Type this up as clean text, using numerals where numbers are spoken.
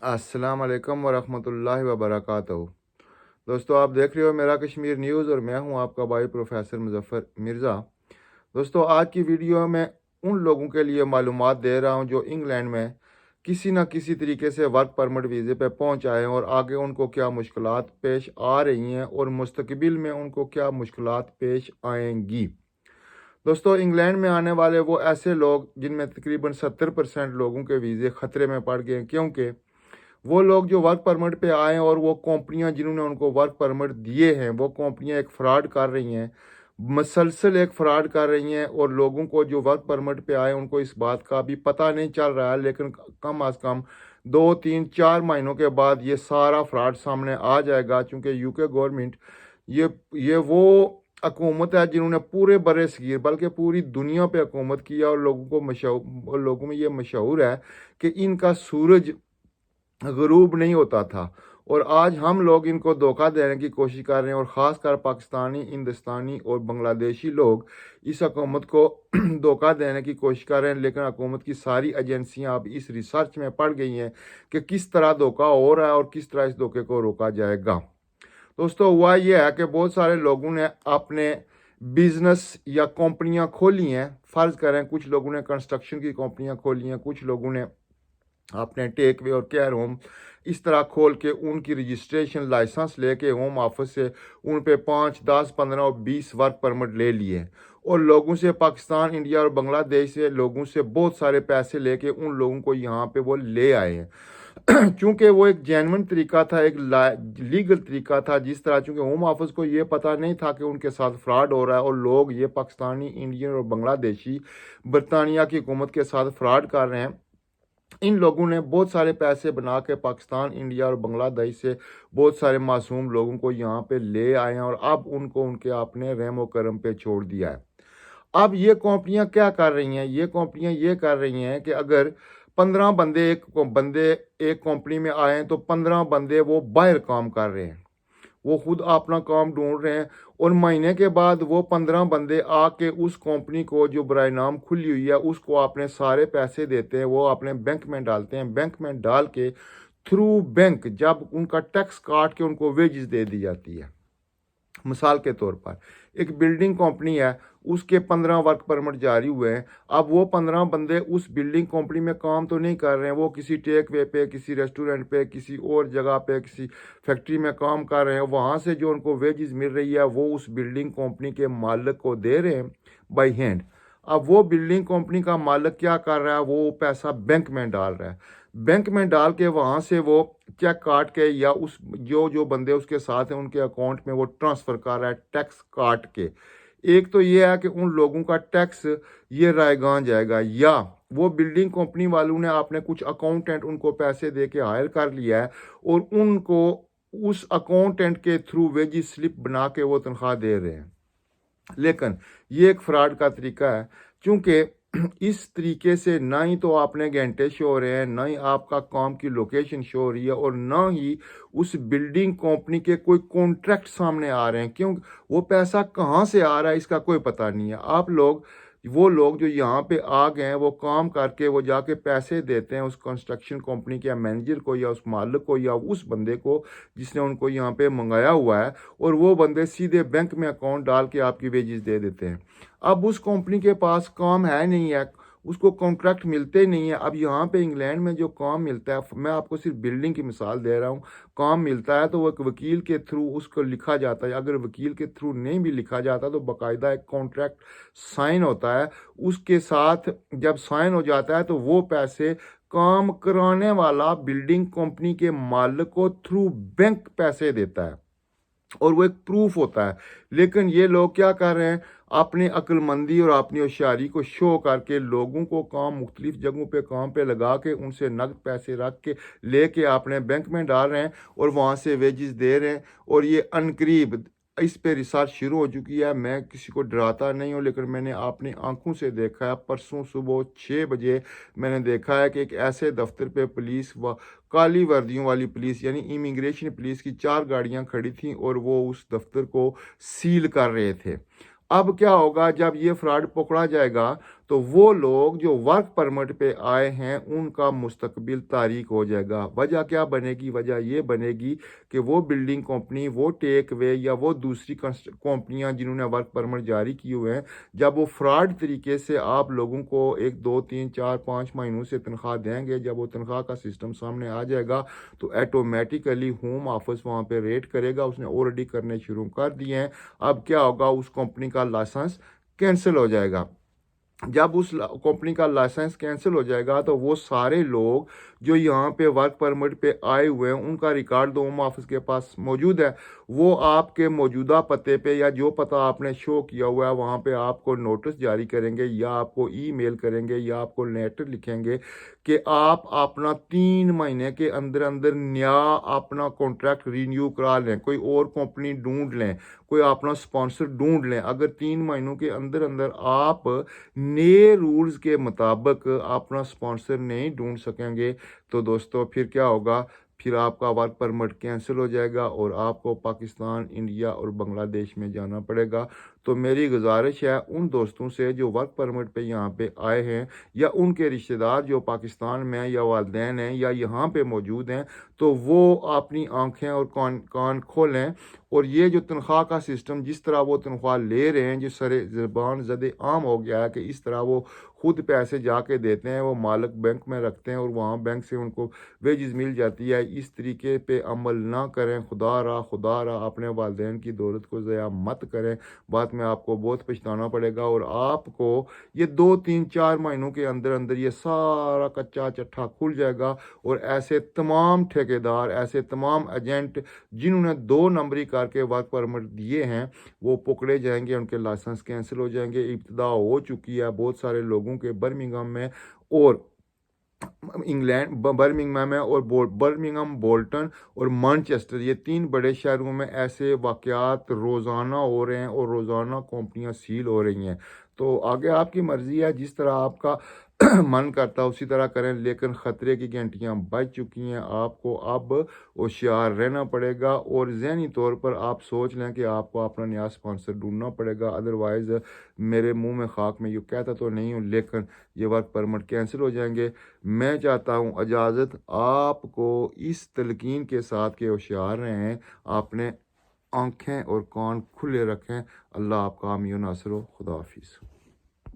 अस्सलाम वालेकुम वरहमतुल्लाहि वबरकातुहू। दोस्तों, आप देख रहे हो मेरा कश्मीर न्यूज़ और मैं हूं आपका भाई प्रोफेसर मुजफ्फर मिर्ज़ा। दोस्तों, आज की वीडियो में उन लोगों के लिए मालूमात दे रहा हूं जो इंग्लैंड में किसी न किसी तरीके से वर्क परमिट वीज़े पे पहुंच आए हैं और आगे उनको क्या मुश्किलात पेश आ रही हैं और मुस्तकबिल में उनको क्या मुश्किलात पेश आएंगी। दोस्तों, इंग्लैंड में आने वाले वो ऐसे लोग जिनमें तकरीबन 70% लोगों के वीज़े ख़तरे में पड़ गए हैं, क्योंकि वो लोग जो वर्क परमिट पे आए हैं और वो कंपनियां जिन्होंने उनको वर्क परमिट दिए हैं वो कंपनियां एक फ्रॉड कर रही हैं, मसलसल एक फ्रॉड कर रही हैं। और लोगों को जो वर्क परमिट पे आए उनको इस बात का भी पता नहीं चल रहा है, लेकिन कम अज़ कम 2 3 4 महीनों के बाद ये सारा फ्रॉड सामने आ जाएगा, क्योंकि यूके गवर्नमेंट ये वो हुकूमत है जिन्होंने पूरे बरे सगीर बल्कि पूरी दुनिया पे हुकूमत किया और लोगों को मशहूर, लोगों में ये मशहूर है कि इनका सूरज गरूब नहीं होता था। और आज हम लोग इनको धोखा देने की कोशिश कर रहे हैं और ख़ासकर पाकिस्तानी, हिंदुस्तानी और बांग्लादेशी लोग इस हुकूमत को धोखा देने की कोशिश कर रहे हैं। लेकिन हुकूमत की सारी एजेंसियां अब इस रिसर्च में पड़ गई हैं कि किस तरह धोखा हो रहा है और किस तरह इस धोखे को रोका जाएगा। दोस्तों, हुआ यह है कि बहुत सारे लोगों ने अपने बिजनेस या कंपनियां खोली हैं। फ़र्ज़ करें कुछ लोगों ने कंस्ट्रक्शन की कंपनियां खोली हैं, कुछ लोगों ने अपने टेक वे और केयर होम इस तरह खोल के उनकी रजिस्ट्रेशन लाइसेंस लेके होम ऑफिस से उन पे 5 10 15 और 20 वर्क परमिट ले लिए और लोगों से, पाकिस्तान, इंडिया और बांग्लादेश से लोगों से बहुत सारे पैसे लेके उन लोगों को यहाँ पे वो ले आए हैं। चूंकि वो एक जेन्युइन तरीका था, एक लीगल तरीका था, जिस तरह चूंकि होम ऑफिस को ये पता नहीं था कि उनके साथ फ्रॉड हो रहा है और लोग ये पाकिस्तानी, इंडियन और बांग्लादेशी बरतानिया की हुकूमत के साथ फ्रॉड कर रहे हैं। इन लोगों ने बहुत सारे पैसे बना के पाकिस्तान, इंडिया और बांग्लादेश से बहुत सारे मासूम लोगों को यहाँ पे ले आए हैं और अब उनको उनके अपने रहम करम पे छोड़ दिया है। अब ये कंपनियां क्या कर रही हैं? ये कंपनियां ये कर रही हैं कि अगर 15 बंदे एक कंपनी में आए हैं तो 15 बंदे वो बाहर काम कर रहे हैं, वो खुद अपना काम ढूंढ रहे हैं और महीने के बाद वो 15 बंदे आके उस कंपनी को जो बराए नाम खुली हुई है उसको अपने सारे पैसे देते हैं, वो अपने बैंक में डालते हैं। बैंक में डाल के थ्रू बैंक जब उनका टैक्स काट के उनको वेजेस दे दी जाती है। मिसाल के तौर पर एक बिल्डिंग कंपनी है, उसके 15 वर्क परमिट जारी हुए हैं। अब वो 15 बंदे उस बिल्डिंग कंपनी में काम तो नहीं कर रहे हैं, वो किसी टेक वे पे, किसी रेस्टोरेंट पे, किसी और जगह पे, किसी फैक्ट्री में काम कर रहे हैं। वहाँ से जो उनको वेजेस मिल रही है वो उस बिल्डिंग कंपनी के मालिक को दे रहे हैं बाई हैंड। अब वो बिल्डिंग कंपनी का मालिक क्या कर रहा है? वो पैसा बैंक में डाल रहा है। बैंक में डाल के वहाँ से वो चेक काट के या उस जो जो बंदे उसके साथ हैं उनके अकाउंट में वो ट्रांसफ़र कर रहा है टैक्स काट के। एक तो ये है कि उन लोगों का टैक्स ये रायगान जाएगा, या वो बिल्डिंग कंपनी वालों ने आपने कुछ अकाउंटेंट उनको पैसे दे के हायर कर लिया है और उनको उस अकाउंटेंट के थ्रू वेजेस स्लिप बना के वो तनख्वाह दे रहे हैं। लेकिन ये एक फ्रॉड का तरीका है, क्योंकि इस तरीके से ना ही तो आपने घंटे शो हो रहे हैं, ना ही आपका काम की लोकेशन शो हो रही है और ना ही उस बिल्डिंग कंपनी के कोई कॉन्ट्रैक्ट सामने आ रहे हैं। क्यों? वो पैसा कहाँ से आ रहा है इसका कोई पता नहीं है। आप लोग, वो लोग जो यहाँ पे आ गए हैं वो काम करके वो जाके पैसे देते हैं उस कंस्ट्रक्शन कंपनी के मैनेजर को या उस मालिक को या उस बंदे को जिसने उनको यहाँ पे मंगाया हुआ है, और वो बंदे सीधे बैंक में अकाउंट डाल के आपकी वेजेस दे देते हैं। अब उस कंपनी के पास काम है नहीं है, उसको कॉन्ट्रैक्ट मिलते नहीं है। अब यहाँ पे इंग्लैंड में जो काम मिलता है, मैं आपको सिर्फ बिल्डिंग की मिसाल दे रहा हूँ, काम मिलता है तो वो एक वकील के थ्रू उसको लिखा जाता है। अगर वकील के थ्रू नहीं भी लिखा जाता तो बाकायदा एक कॉन्ट्रैक्ट साइन होता है, उसके साथ जब साइन हो जाता है तो वो पैसे काम कराने वाला बिल्डिंग कंपनी के मालिक को थ्रू बैंक पैसे देता है और वो एक प्रूफ होता है। लेकिन ये लोग क्या कर रहे हैं? अपनी अक्लमंदी और अपनी होशियारी को शो करके लोगों को काम मुख्तलिफ जगहों पे काम पे लगा के उनसे नकद पैसे रख के लेके अपने बैंक में डाल रहे हैं और वहाँ से वेजेस दे रहे हैं। और ये अनकरीब इस पे रिसर्च शुरू हो चुकी है। मैं किसी को डराता नहीं हूँ, लेकिन मैंने अपनी आंखों से देखा है। परसों सुबह 6 बजे मैंने देखा है कि एक ऐसे दफ्तर पे पुलिस व काली वर्दियों वाली पुलिस यानी इमिग्रेशन पुलिस की 4 गाड़ियां खड़ी थीं और वो उस दफ्तर को सील कर रहे थे। अब क्या होगा? जब ये फ्रॉड पकड़ा जाएगा تو وہ لوگ جو ورک پرمٹ پہ آئے ہیں ان کا مستقبل تاریک ہو جائے گا۔ وجہ کیا بنے گی؟ وجہ یہ بنے گی کہ وہ بلڈنگ کمپنی، وہ ٹیک وے یا وہ دوسری کمپنیاں جنہوں نے ورک پرمٹ جاری کیے ہوئے ہیں، جب وہ فراڈ طریقے سے آپ لوگوں کو 1 2 3 4 5 مہینوں سے تنخواہ دیں گے، جب وہ تنخواہ کا سسٹم سامنے آ جائے گا تو ایٹومیٹیکلی ہوم آفس وہاں پہ ریڈ کرے گا۔ اس نے آلریڈی کرنے شروع کر دیے ہیں۔ اب کیا ہوگا؟ اس کمپنی کا لائسنس کینسل ہو جائے گا۔ جب اس کمپنی کا لائسنس کینسل ہو جائے گا تو وہ سارے لوگ جو یہاں پہ ورک پرمٹ پہ آئے ہوئے ہیں ان کا ریکارڈ ہوم آفس کے پاس موجود ہے، وہ آپ کے موجودہ پتے پہ یا جو پتہ آپ نے شو کیا ہوا ہے وہاں پہ آپ کو نوٹس جاری کریں گے یا آپ کو ای میل کریں گے یا آپ کو لیٹر لکھیں گے کہ آپ اپنا 3 مہینے کے اندر اندر نیا اپنا کانٹریکٹ رینیو کرا لیں، کوئی اور کمپنی ڈھونڈ لیں، کوئی اپنا سپانسر ڈھونڈ لیں۔ اگر 3 مہینوں کے اندر اندر آپ نئے رولز کے مطابق اپنا سپانسر نہیں ڈھونڈ سکیں گے تو دوستو پھر کیا ہوگا؟ پھر آپ کا ورک پرمٹ کینسل ہو جائے گا اور آپ کو پاکستان، انڈیا اور بنگلہ دیش میں جانا پڑے گا۔ تو میری گزارش ہے ان دوستوں سے جو ورک پرمٹ پہ یہاں پہ آئے ہیں یا ان کے رشتہ دار جو پاکستان میں یا والدین ہیں یا یہاں پہ موجود ہیں، تو وہ اپنی آنکھیں اور کان کھولیں اور یہ جو تنخواہ کا سسٹم جس طرح وہ تنخواہ لے رہے ہیں، جو سر زبان زد عام ہو گیا ہے کہ اس طرح وہ خود پیسے جا کے دیتے ہیں، وہ مالک بینک میں رکھتے ہیں اور وہاں بینک سے ان کو ویجز مل جاتی ہے، اس طریقے پہ عمل نہ کریں۔ خدا را اپنے والدین کی دولت کو ضائع مت کریں، بعد میں آپ کو بہت پچھتانا پڑے گا اور آپ کو یہ 2 3 4 مہینوں کے اندر اندر یہ سارا کچا چٹھا کھل جائے گا اور ایسے تمام ٹھیکیدار، ایسے تمام ایجنٹ جنہوں نے 2 نمبری کر کے ورک پرمٹ دیے ہیں وہ پکڑے جائیں گے، ان کے لائسنس کینسل ہو جائیں گے۔ ابتدا ہو چکی ہے بہت سارے لوگوں کے برمنگھم میں اور برمنگھم میں اور برمنگھم، بولٹن اور مانچسٹر، یہ 3 بڑے شہروں میں ایسے واقعات روزانہ ہو رہے ہیں اور روزانہ کمپنیاں سیل ہو رہی ہیں۔ تو آگے آپ کی مرضی ہے، جس طرح آپ کا من کرتا اسی طرح کریں، لیکن خطرے کی گھنٹیاں بج چکی ہیں۔ آپ کو اب ہوشیار رہنا پڑے گا اور ذہنی طور پر آپ سوچ لیں کہ آپ کو اپنا نیا سپانسر ڈھونڈنا پڑے گا، ادروائز میرے منہ میں خاک میں یہ کہتا تو نہیں ہوں لیکن یہ ورک پرمٹ کینسل ہو جائیں گے۔ میں چاہتا ہوں اجازت آپ کو اس تلقین کے ساتھ کہ ہوشیار رہیں، اپنے آنکھیں اور کان کھلے رکھیں۔ اللہ آپ کا حامی و ناصر ہو۔ خدا حافظ۔